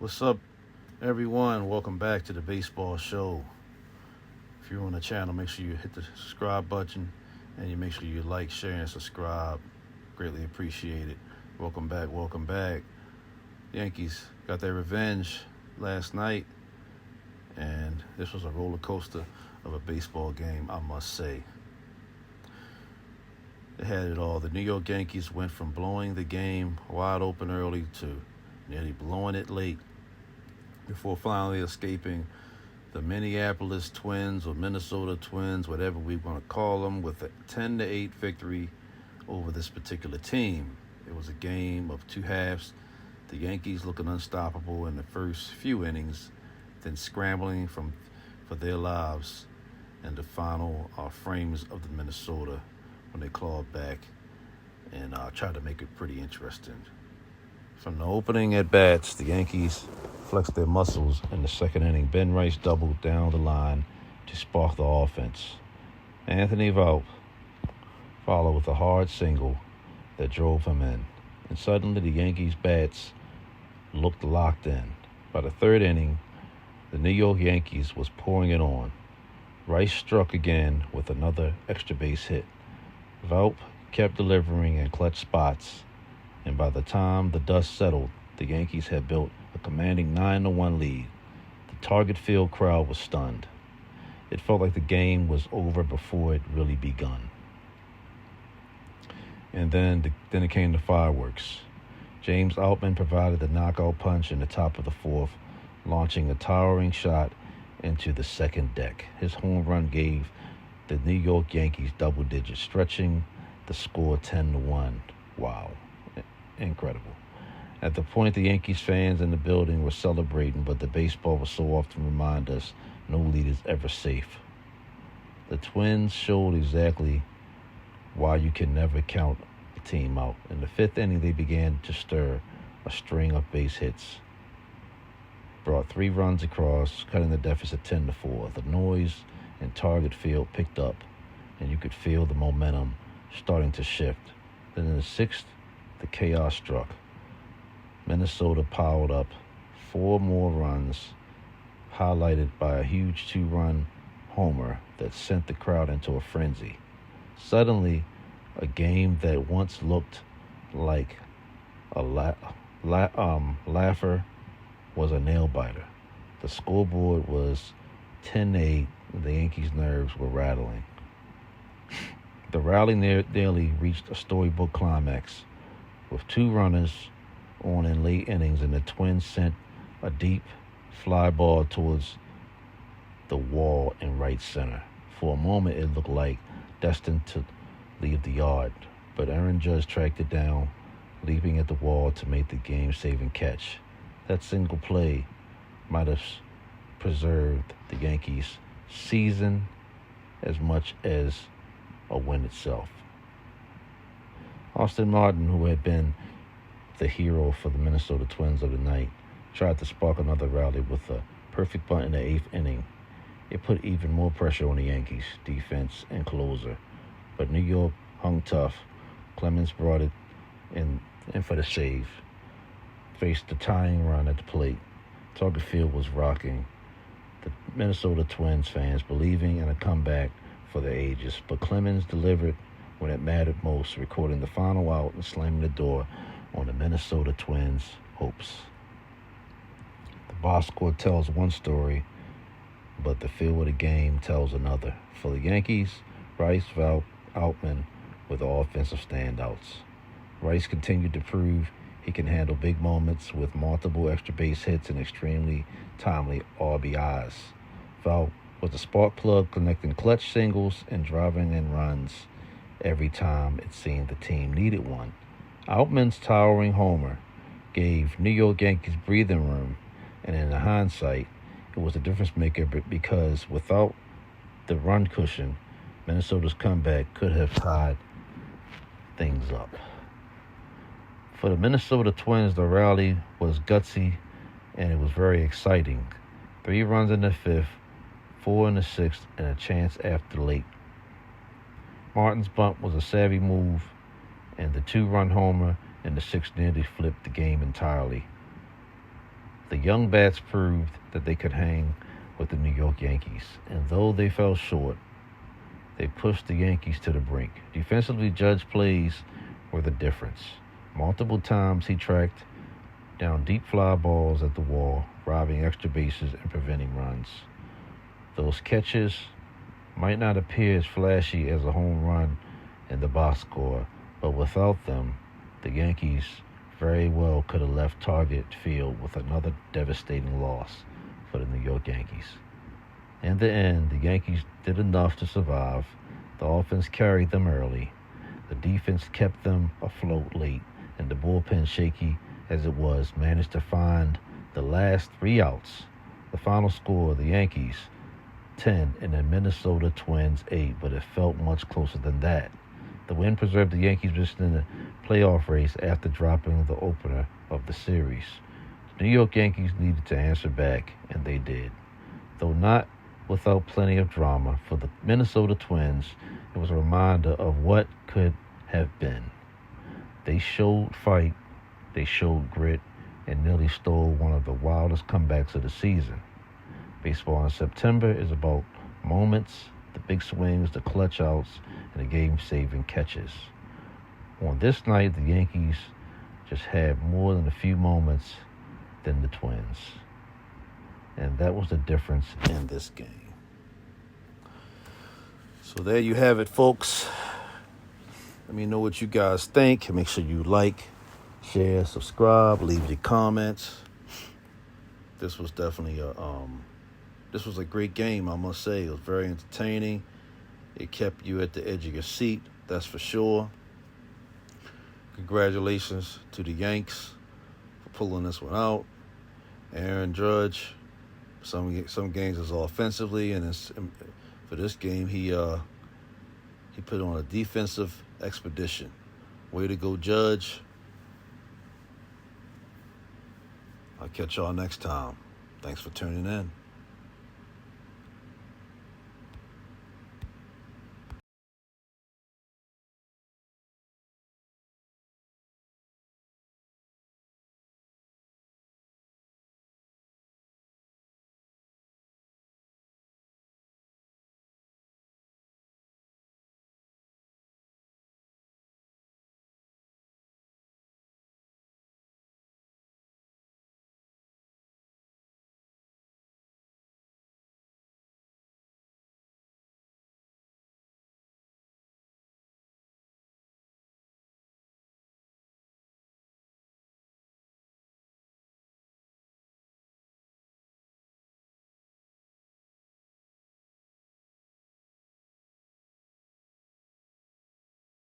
What's up, everyone? Welcome back to the baseball show. If you're on the channel, make sure you hit the subscribe button and you make sure you like, share, and subscribe. Greatly appreciate it. Welcome back. Welcome back. Yankees got their revenge last night, and this was a roller coaster of a baseball game, I must say. They had it all. The New York Yankees went from blowing the game wide open early to nearly blowing it late before finally escaping the Minneapolis Twins or Minnesota Twins, whatever we want to call them, with a 10-8 victory over this particular team. It was a game of two halves. The Yankees looking unstoppable in the first few innings, then scrambling for their lives in the final frames of the Minnesota when they clawed back and tried to make it pretty interesting. From the opening at bats, the Yankees flexed their muscles in the second inning. Ben Rice doubled down the line to spark the offense. Anthony Volpe followed with a hard single that drove him in. And suddenly the Yankees' bats looked locked in. By the third inning, the New York Yankees was pouring it on. Rice struck again with another extra base hit. Volpe kept delivering in clutch spots, and by the time the dust settled, the Yankees had built a commanding 9-1 lead. The Target Field crowd was stunned. It felt like the game was over before it really begun. And then it came the fireworks. James Outman provided the knockout punch in the top of the fourth, launching a towering shot into the second deck. His home run gave the New York Yankees double digits, stretching the score 10-1. Wow. Incredible. At the point, the Yankees fans in the building were celebrating, but the baseball will so often remind us no lead is ever safe. The Twins showed exactly why you can never count a team out. In the fifth inning, they began to stir. A string of base hits brought 3 runs across, cutting the deficit 10-4. The noise in Target Field picked up, and you could feel the momentum starting to shift. Then in the sixth, the chaos struck. Minnesota piled up 4 more runs, highlighted by a huge 2-run homer that sent the crowd into a frenzy. Suddenly, a game that once looked like a laugher was a nail-biter. The scoreboard was 10-8, and the Yankees' nerves were rattling. The rally nearly reached a storybook climax, with 2 runners on in late innings, and the Twins sent a deep fly ball towards the wall in right center. For a moment, it looked like destined to leave the yard, but Aaron Judge tracked it down, leaping at the wall to make the game-saving catch. That single play might have preserved the Yankees' season as much as a win itself. Austin Martin, who had been the hero for the Minnesota Twins of the night, tried to spark another rally with a perfect bunt in the 8th inning. It put even more pressure on the Yankees' defense and closer, but New York hung tough. Clemens brought it in for the save, faced the tying run at the plate. Target Field was rocking, the Minnesota Twins fans believing in a comeback for the ages, but Clemens delivered when it mattered most, recording the final out and slamming the door on the Minnesota Twins' hopes. The box score tells one story, but the feel of the game tells another. For the Yankees, Rice, Volpe, Outman were the offensive standouts. Rice continued to prove he can handle big moments with multiple extra base hits and extremely timely RBIs. Volpe was the spark plug, connecting clutch singles and driving in runs every time it seemed the team needed one. Outman's towering homer gave New York Yankees breathing room, and in hindsight, it was a difference maker because without the run cushion, Minnesota's comeback could have tied things up. For the Minnesota Twins, the rally was gutsy and it was very exciting. 3 runs in the 5th, 4 in the 6th, and a chance after late. Martin's bunt was a savvy move, and the 2-run homer in the 6th nearly flipped the game entirely. The young bats proved that they could hang with the New York Yankees, and though they fell short, they pushed the Yankees to the brink. Defensively, Judge's plays were the difference. Multiple times he tracked down deep fly balls at the wall, robbing extra bases and preventing runs. Those catches might not appear as flashy as a home run in the box score, but without them, the Yankees very well could have left Target Field with another devastating loss for the New York Yankees. In the end, the Yankees did enough to survive. The offense carried them early. The defense kept them afloat late, and the bullpen, shaky as it was, managed to find the last 3 outs. The final score, the Yankees 10 and the Minnesota Twins 8, but it felt much closer than that. The win preserved the Yankees' position in the playoff race after dropping the opener of the series. The New York Yankees needed to answer back, and they did. Though not without plenty of drama, for the Minnesota Twins, it was a reminder of what could have been. They showed fight, they showed grit, and nearly stole one of the wildest comebacks of the season. Baseball in September is about moments, the big swings, the clutch outs, and the game-saving catches. On this night, the Yankees just had more than a few moments than the Twins. And that was the difference in this game. So there you have it, folks. Let me know what you guys think. Make sure you like, share, subscribe, leave your comments. This was definitely this was a great game, I must say. It was very entertaining. It kept you at the edge of your seat, that's for sure. Congratulations to the Yanks for pulling this one out. Aaron Judge, some games is offensively, and for this game he put on a defensive expedition. Way to go, Judge. I'll catch y'all next time. Thanks for tuning in.